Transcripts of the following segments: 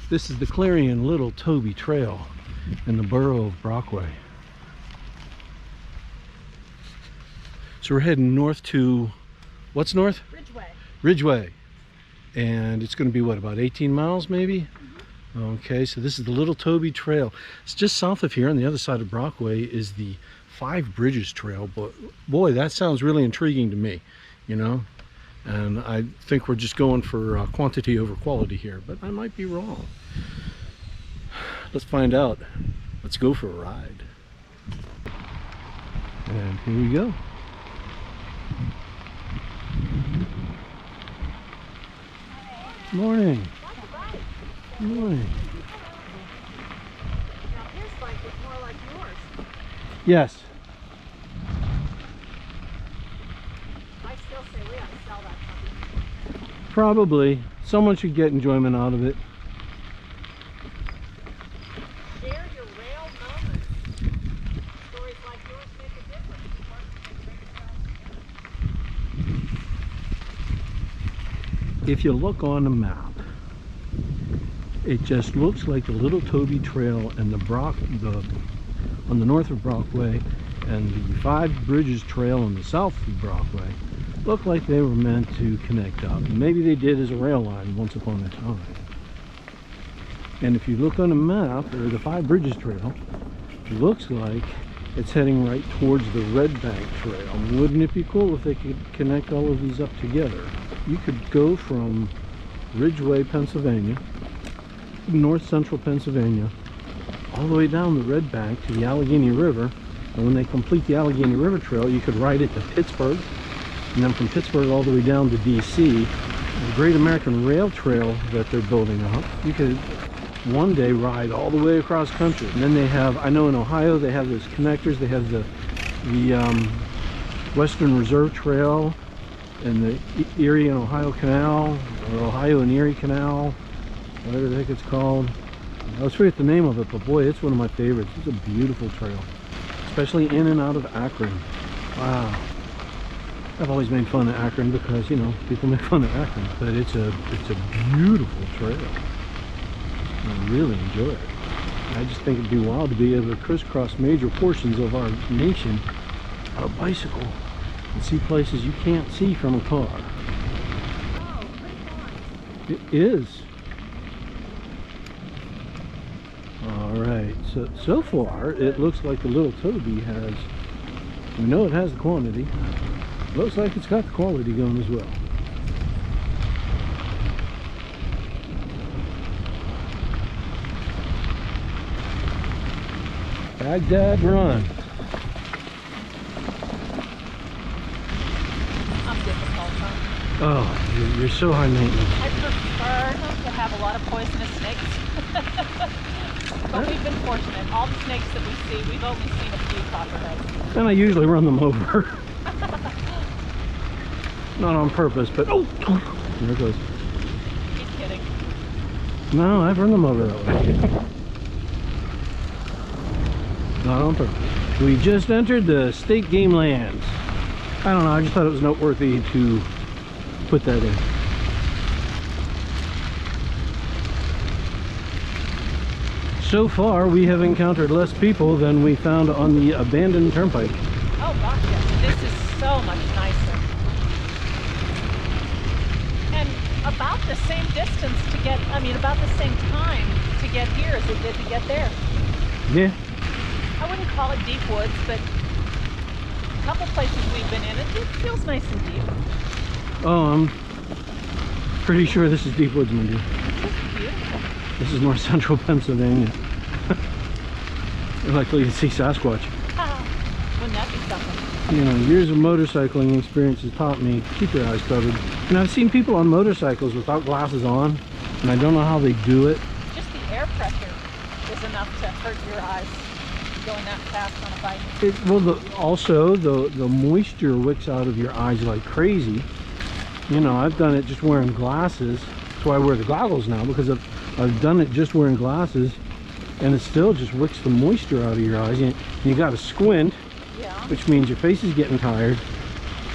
This is the Clarion Little Toby Trail in the borough of Brockway. So we're heading north to, what's north? Ridgway. Ridgway. And it's going to be what, about 18 miles maybe? Mm-hmm. Okay, so this is the Little Toby Trail. It's just south of here on the other side of Brockway is the Five Bridges Trail. But boy, that sounds really intriguing to me, you know? And I think we're just going for quantity over quality here, but I might be wrong. Let's find out. Let's go for a ride. And here we go. Morning. Morning. Now his bike is more like yours. Yes. I still say we ought to sell that puppy. Probably. Someone should get enjoyment out of it. Share your rail moments. Stories like yours make a difference. If you look on the map, it just looks like the Little Toby Trail and on the north of Brockway and the Five Bridges Trail on the south of Brockway look like they were meant to connect up. Maybe they did as a rail line once upon a time. And if you look on the map, or the Five Bridges Trail, it looks like it's heading right towards the Red Bank Trail. Wouldn't it be cool if they could connect all of these up together? You could go from Ridgway, Pennsylvania, north central Pennsylvania, all the way down the Red Bank to the Allegheny River. And when they complete the Allegheny River Trail, you could ride it to Pittsburgh, and then from Pittsburgh all the way down to DC. The Great American Rail Trail that they're building up, you could one day ride all the way across country. And then they have, I know in Ohio they have those connectors. They have the Western Reserve Trail and the Erie and Ohio Canal, or Ohio and Erie Canal, whatever the heck it's called. I always forget the name of it, but boy, it's one of my favorites. It's a beautiful trail, especially in and out of Akron. Wow. I've always made fun of Akron because, you know, people make fun of Akron, but it's a beautiful trail. I really enjoy it. I just think it'd be wild to be able to crisscross major portions of our nation on a bicycle and see places you can't see from a car. Oh, pretty fun. It is. Alright, so far it looks like the Little Toby has, we know it has the quantity. Looks like it's got the quality going as well. Baghdad run. I'm difficult, huh? Oh, you're so high maintenance. I prefer to have a lot of poisonous snakes. But we've been fortunate. All the snakes that we see, we've only seen a few copperheads. And I usually run them over. Not on purpose, but oh, there it goes. He's kidding. No, I've run them over that way. Not on purpose. We just entered the state game lands. I don't know, I just thought it was noteworthy to put that in. So far, we have encountered less people than we found on the abandoned turnpike. Oh gosh, yes. This is so much nicer. And about the same distance to get, about the same time to get here as it did to get there. Yeah. I wouldn't call it deep woods, but a couple places we've been in, it feels nice and deep. Oh, I'm pretty sure this is deep woods, my dear. It's just beautiful. This is north central Pennsylvania. Likely to see Sasquatch. Wouldn't that be something? You know, years of motorcycling experience has taught me keep your eyes covered. And I've seen people on motorcycles without glasses on, and I don't know how they do it. Just the air pressure is enough to hurt your eyes going that fast on a bike. Also, the moisture wicks out of your eyes like crazy. You know, I've done it just wearing glasses. That's why I wear the goggles now, because I've done it just wearing glasses, and it still just wicks the moisture out of your eyes. You got to squint, Yeah. which means your face is getting tired,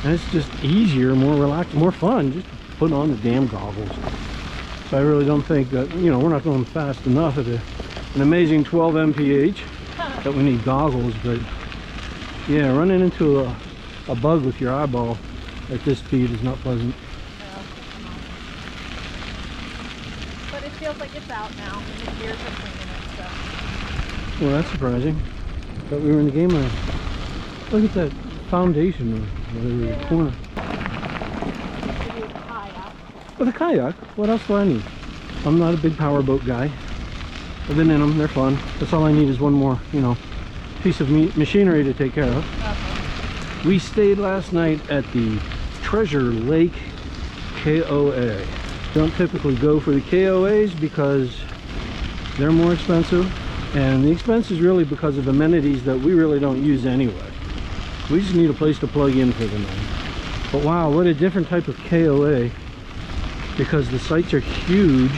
and it's just easier, more relaxed, more fun just to put on the damn goggles. I really don't think that, you know, we're not going fast enough at an amazing 12 mph that we need goggles. But yeah, running into a bug with your eyeball at this speed is not pleasant. No. But it feels like it's out now, and the gears are cleaning it, so. Well, that's surprising. Thought we were in the game now. Look at that foundation or whatever, the corner. Maybe a kayak. With a kayak, what else do I need? I'm not a big powerboat guy. I've been in them, they're fun. That's all I need is one more, you know, piece of machinery to take care of. We stayed last night at the Treasure Lake KOA. Don't typically go for the KOAs because they're more expensive, and the expense is really because of amenities that we really don't use anyway. We just need a place to plug in for the night. But wow, what a different type of KOA, because the sites are huge.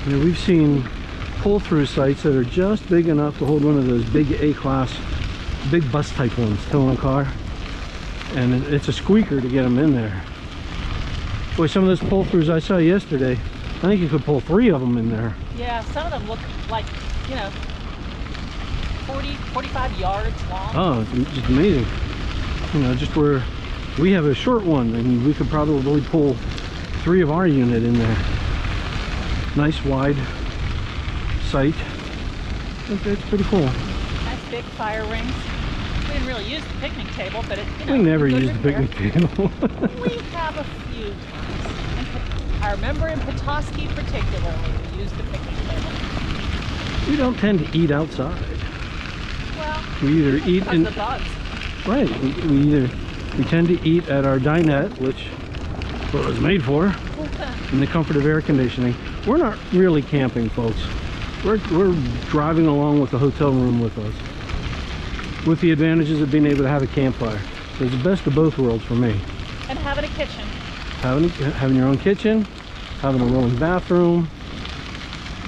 You know, we've seen pull-through sites that are just big enough to hold one of those big A-class, big bus type ones towing a car, and it's a squeaker to get them in there. Boy, some of those pull-throughs I saw yesterday, I think you could pull 3 of them in there. Yeah, some of them look like, you know, 40, 45 yards long. Oh, it's just amazing. You know, just where we have a short one, and we could probably pull 3 of our unit in there. Nice wide site. It's pretty cool. Nice big fire rings. We didn't really use the picnic table, but it, you know, We never good use the repair. picnic table. We have a few times. I remember in Petoskey particularly, we used the picnic table. We don't tend to eat outside. Well, We either eat because in... the bugs. Right, we tend to eat at our dinette, which is what it was made for, in the comfort of air conditioning. We're not really camping, folks. We're driving along with the hotel room with us, with the advantages of being able to have a campfire. So it's the best of both worlds for me. And having a kitchen. Having your own kitchen, having a rolling bathroom,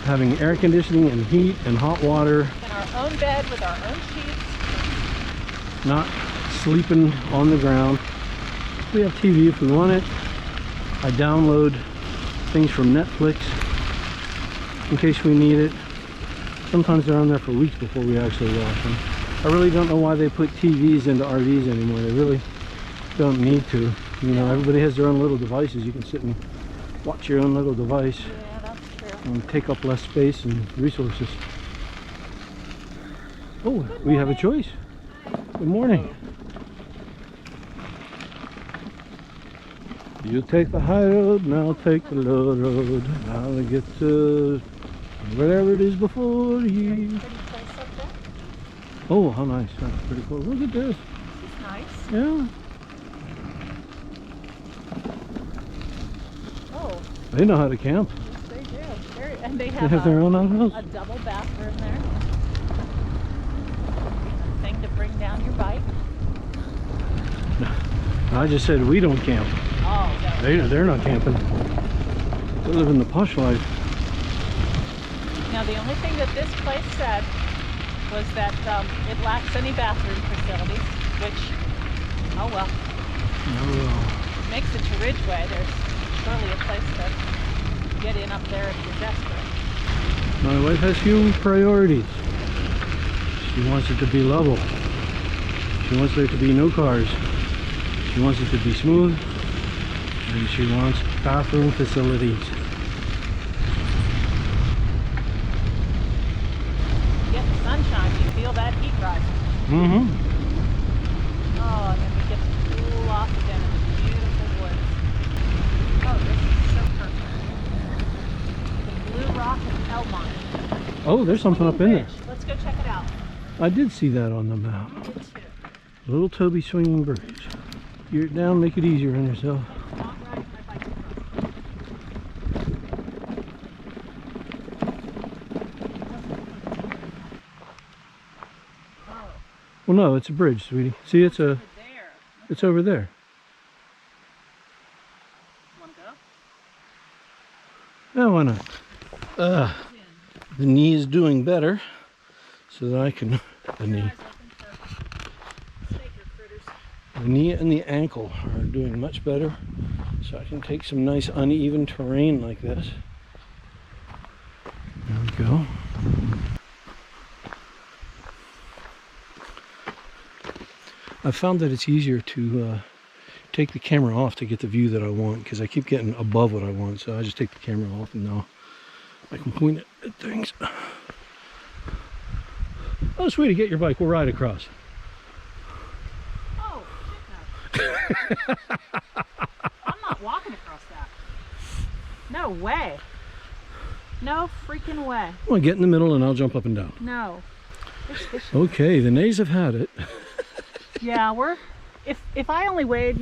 having air conditioning and heat and hot water. And our own bed with our own sheets. Not sleeping on the ground. We have TV if we want it. I download things from Netflix in case we need it. Sometimes they're on there for weeks before we actually watch them. I really don't know why they put TVs into RVs anymore. They really don't need to. You know, everybody has their own little devices. You can sit and watch your own little device. Yeah, that's true. And take up less space and resources. Oh, we have a choice. Good morning. You take the high road, and I'll take the low road. I'll get to wherever it is before you. Pretty place up there. Oh, how nice. That's pretty cool. Look at this. This is nice. Yeah. Oh, They know how to camp. yes, they do. And they They have, have their own a outhouse. double bathroom there. A thing to bring down your bike. I just said we don't camp. Oh, no. They're not camping. They're living the posh life. Now, the only thing that this place said was that it lacks any bathroom facilities, which, oh well. Oh, Makes it to Ridgway. There's surely a place to get in up there if you're desperate. my wife has few priorities. She wants it to be level. She wants there to be no cars. She wants it to be smooth. And she wants bathroom facilities. You get the sunshine, you feel that heat rising. Mm-hmm. Oh, and then we get to cool off again in the beautiful woods. Oh, this is so perfect. The Blue Rock and Elmont. Oh, there's something up in there. Bridge. Let's go check it out. I did see that on the map. You did too. Little Toby Swinging Bridge. Gear it down, make it easier on yourself. Not riding my bike across. Oh, Well, no, it's a bridge, sweetie. See, it's over there. over there. Want to Yeah, go? why not? The knee is doing better, so that I can. The knee. Eyes open for snaker critters. The knee and the ankle are doing much better, so I can take some nice uneven terrain like this. There we go. I've found that it's easier to take the camera off to get the view that I want, because I keep getting above what I want, so I just take the camera off and now I can point it at things. Oh, sweetie, get your bike, we'll ride across. Oh, shit no. I'm not walking across that. No way. No freaking way. Well, get in the middle and I'll jump up and down. No. It's fishy. Okay, the nays have had it. Yeah, if I only weighed,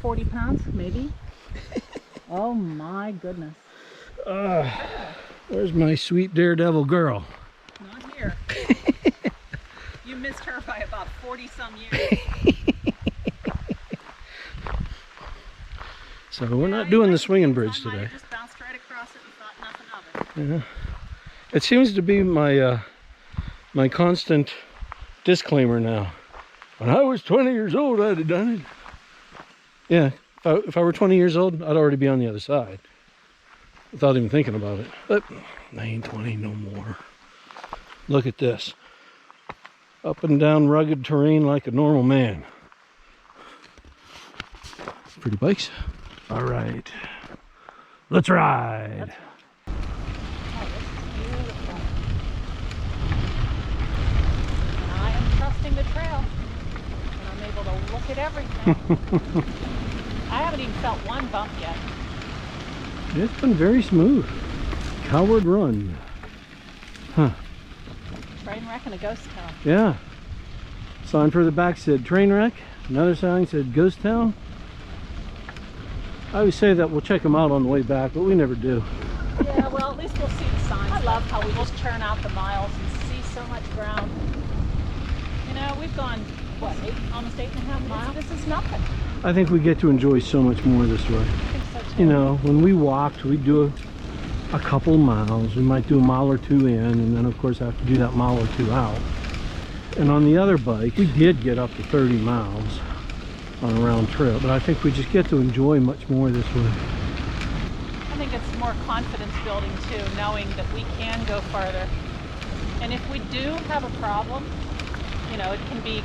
40 pounds, maybe. Oh my goodness. Where's my sweet daredevil girl? Not here. You missed her by about 40-some years. So we're not doing the swinging bridge I today. just bounced right across it and thought nothing of it. Yeah. It seems to be my my constant disclaimer now. When I was 20 years old, I'd have done it. Yeah, if I were 20 years old, I'd already be on the other side without even thinking about it. But I ain't 20 no more. Look at this. Up and down rugged terrain like a normal man. Pretty bikes. All right, let's ride. Oh, this is beautiful. And I am trusting the trail. And I'm able to look at everything. I haven't even felt one bump yet. It's been very smooth. Coward Run. Huh. Train wreck and a ghost town. Yeah. Sign further back said train wreck. Another sign said ghost town. I always say that we'll check them out on the way back, but we never do. Yeah, well, at least we'll see the signs. I love how we just churn out the miles and see so much ground. We've gone, what, almost 8.5 miles? This is nothing. I think we get to enjoy so much more this way. I think so too. When we walked, we'd do a couple miles. We might do a mile or two in, and then of course have to do that mile or two out. And on the other bike, we did get up to 30 miles on a round trail, but I think we just get to enjoy much more this way. I think it's more confidence building too, knowing that we can go farther. And if we do have a problem, it can be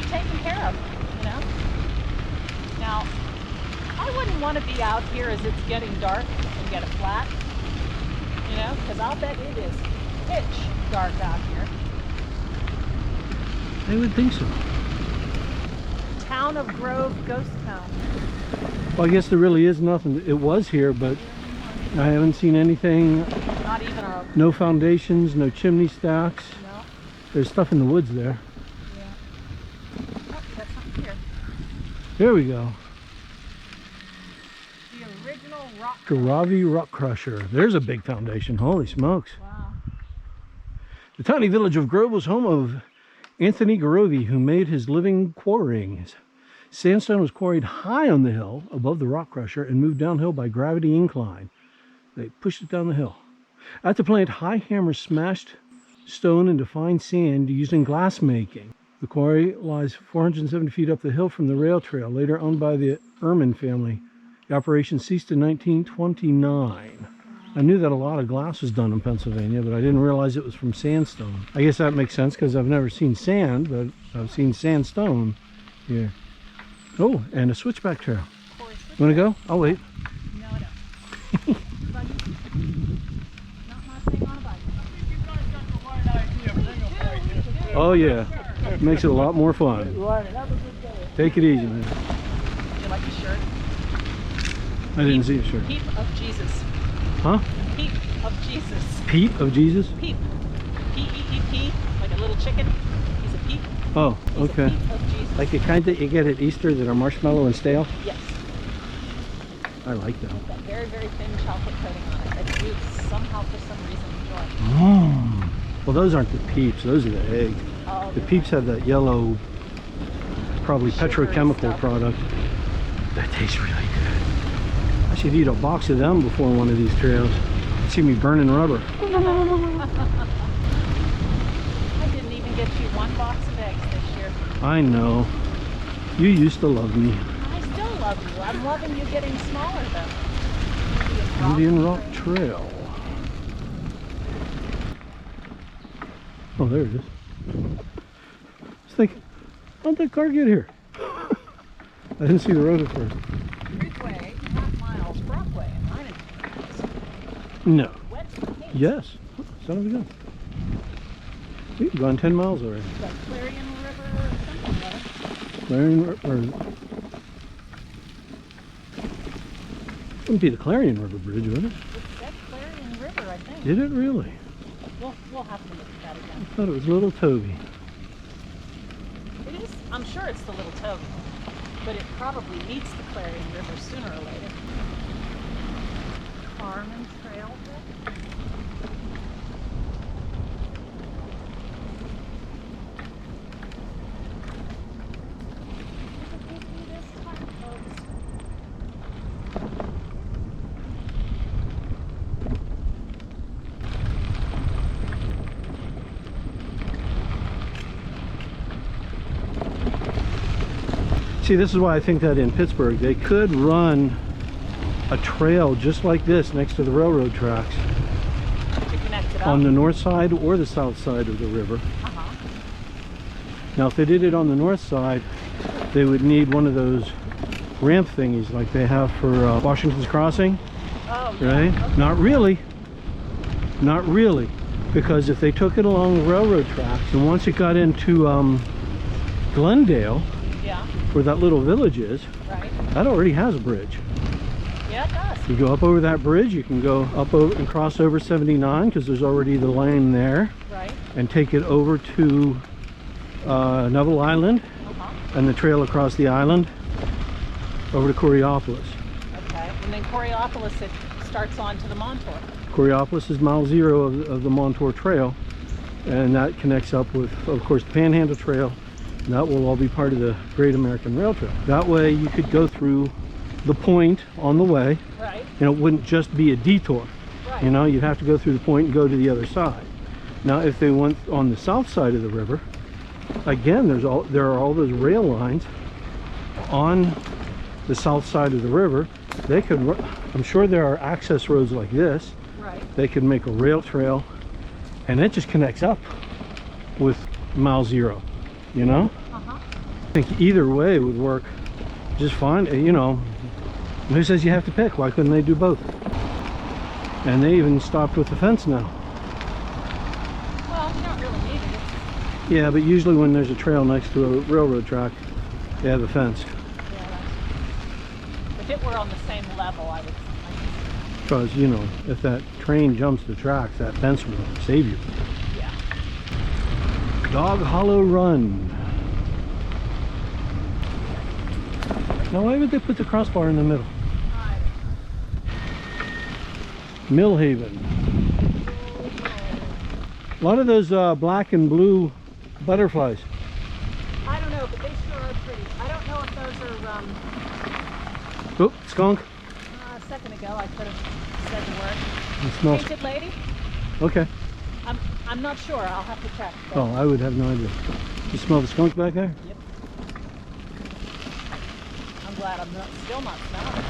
taken care of, Now, I wouldn't want to be out here as it's getting dark and get a flat, because I'll bet it is pitch dark out here. I would think so. Town of Grove Ghost Town. Well, I guess there really is nothing. It was here, but I haven't seen anything. Not even a... No foundations, no chimney stacks. No. There's stuff in the woods there. Yeah. Oh, that's something here. There we go. The original rock. Garavi Rock Crusher. There's a big foundation. Holy smokes. Wow. The tiny village of Grove was home of Anthony Garovi, who made his living quarrying. Sandstone was quarried high on the hill above the rock crusher and moved downhill by gravity incline. They pushed it down the hill. At the plant, high hammers smashed stone into fine sand using glass making. The quarry lies 470 feet up the hill from the rail trail, later owned by the Ehrman family. The operation ceased in 1929. I knew that a lot of glass was done in Pennsylvania, but I didn't realize it was from sandstone. I guess that makes sense because I've never seen sand, but I've seen sandstone here. Oh, and a switchback trail. You want to go? I'll wait. No, I don't. Buggy. Not my thing on a bike. Oh yeah, makes it a lot more fun. Take it easy, man. Do you like the shirt? I didn't see a shirt. Peep of Jesus. Huh? Peep of Jesus. Peep of Jesus? Peep. P-E-E-P, like a little chicken. He's a peep. Oh, He's okay. a peep of Jesus. Like the kind that you get at Easter that are marshmallow and stale? Yes. I like that. With that very, very thin chocolate coating on it that you somehow, for some reason, enjoy. Oh. Well, those aren't the peeps. Those are the egg. Oh, The peeps have that yellow, probably Sugar and petrochemical stuff. product. That tastes really good. I should eat a box of them before one of these trails. See me burning rubber. I didn't even get you one box of eggs this year. I know. You used to love me. I still love you. I'm loving you getting smaller though. Indian Rock Trail. Oh, there it is. I was thinking, how'd that car get here? I didn't see the road at first. Ridgway, not miles. Brockway and Ridgway. No. Wet paint. Yes. Son of a gun. We've gone 10 miles already. Like Clarion River or something like that. Clarion or wouldn't be the Clarion River Bridge, would it? It said Clarion River, I think. Did it really? We'll have to look at that again. I thought it was Little Toby. It is. I'm sure it's the Little Toby, but it probably meets the Clarion River sooner or later. Farm and trail. See, this is why I think that in Pittsburgh they could run a trail just like this next to the railroad tracks To connect it up. on the north side or the south side of the river. Uh-huh. Now, if they did it on the north side, they would need one of those ramp thingies like they have for Washington's Crossing, Oh, yeah. right? Okay. Not really. Not really. Because if they took it along the railroad tracks and once it got into Glendale, Yeah. where that little village is, Right. that already has a bridge. Yeah, it does. You go up over that bridge, you can go up over and cross over 79 because there's already the lane there, Right. and take it over to Neville Island Uh-huh. and the trail across the island over to Coriopolis. Okay. And then Coriopolis, it starts on to the Montauk. Coriopolis is mile 0 of the Montour Trail, and that connects up with, of course, the Panhandle Trail, and that will all be part of the Great American Rail Trail. That way you could go through the point on the way, Right. and it wouldn't just be a detour. Right. You know, you'd have to go through the point and go to the other side. Now, if they went on the south side of the river, again, there are all those rail lines on the south side of the river. They could, I'm sure there are access roads like this. Right. They could make a rail trail, and it just connects up with mile 0. You know, Uh-huh. I think either way would work just fine. You know, who says you have to pick? Why couldn't they do both? And they even stopped with the fence now. Well, you don't really need it. Yeah, but usually when there's a trail next to a railroad track, they have a fence. Yeah, if it were on the same level, I could see. Because, you know, if that train jumps the tracks, that fence will save you. Yeah. Dog Hollow Run. Now, why would they put the crossbar in the middle? Millhaven. A lot of those black and blue butterflies. I don't know, but they sure are pretty. I don't know if those are, Oh, skunk. a second ago I could have said the word. It smells. Painted lady? Okay. I'm not sure. I'll have to check. but- Oh, I would have no idea. You smell the skunk back there? Yep. I'm glad I'm still not smelling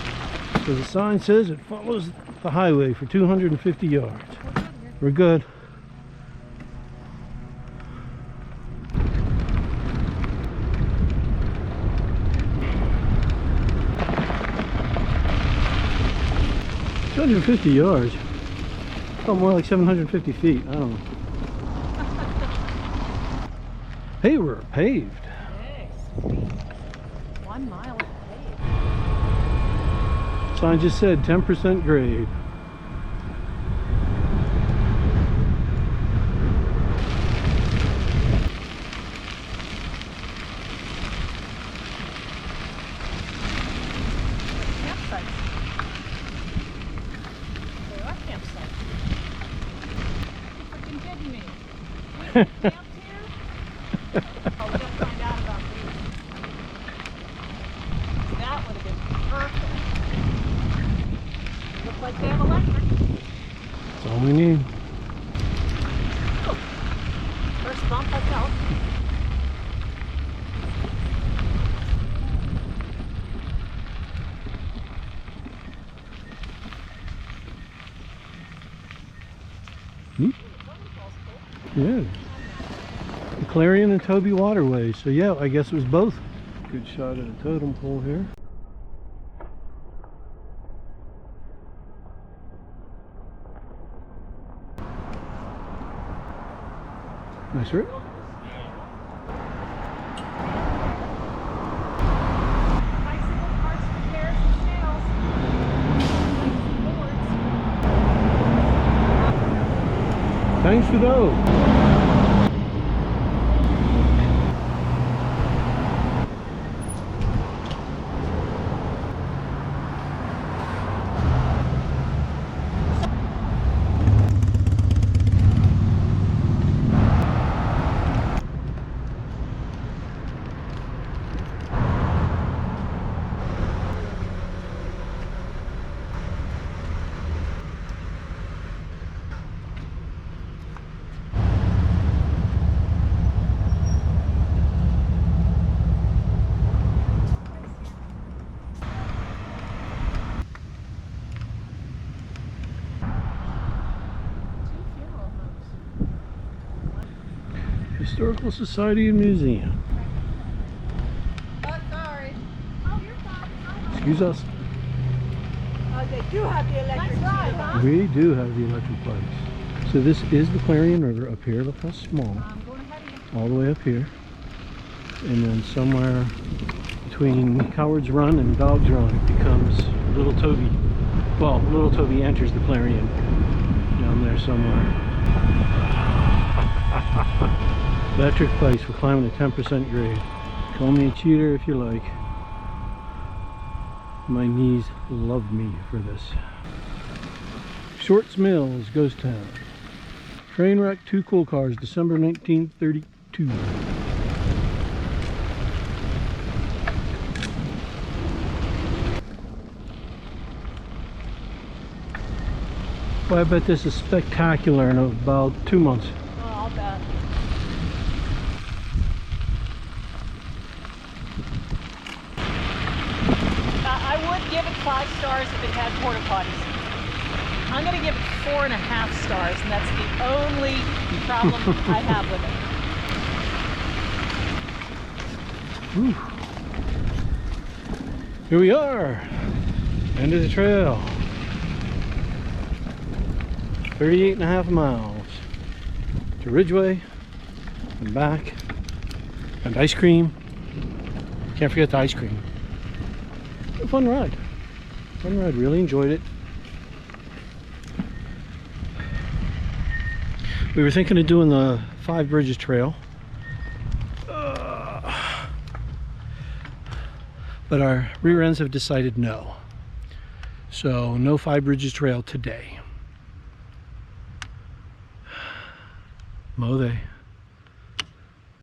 it. So the sign says it follows the highway for 250 yards. We're good. $250 yards. Oh, more like 750 feet. I don't know. Hey, we're paved. Hey, sweet. 1 mile of paved. Sign just said 10% grade. Campsites. There are campsites. You freaking kidding me? We camped here? Oh, we gotta find out about these. That would have been perfect. Look like they have electric. That's all we need. First bump I felt. Yeah. The Clarion and Toby waterways. So yeah, I guess it was both. Good shot of the totem pole here. Nice, right? Thanks for those. Historical Society and Museum. Oh, sorry. Oh, you're fine. Excuse us. They do have the electric slide, huh? We do have the electric bikes. So this is the Clarion River up here. Look how small. I'm going ahead of you. All the way up here. And then somewhere between Coward's Run and Dog's Run it becomes Little Toby. Well, Little Toby enters the Clarion down there somewhere. Electric bikes for climbing a 10% grade. Call me a cheater if you like. My knees love me for this. Shorts Mills, Ghost Town. Train wreck, 2 coal cars, December 1932. Well, I bet this is spectacular in about 2 months. Oh, I'll bet. I would give it 5 stars if it had porta potties. I'm going to give it 4.5 stars, and that's the only problem I have with it. Whew. Here we are, end of the trail. 38.5 miles to Ridgway and back, and ice cream. Can't forget the ice cream. A fun ride. Fun ride. Really enjoyed it. We were thinking of doing the 5 Bridges Trail, but our rear ends have decided no. So no 5 Bridges Trail today. Mo they.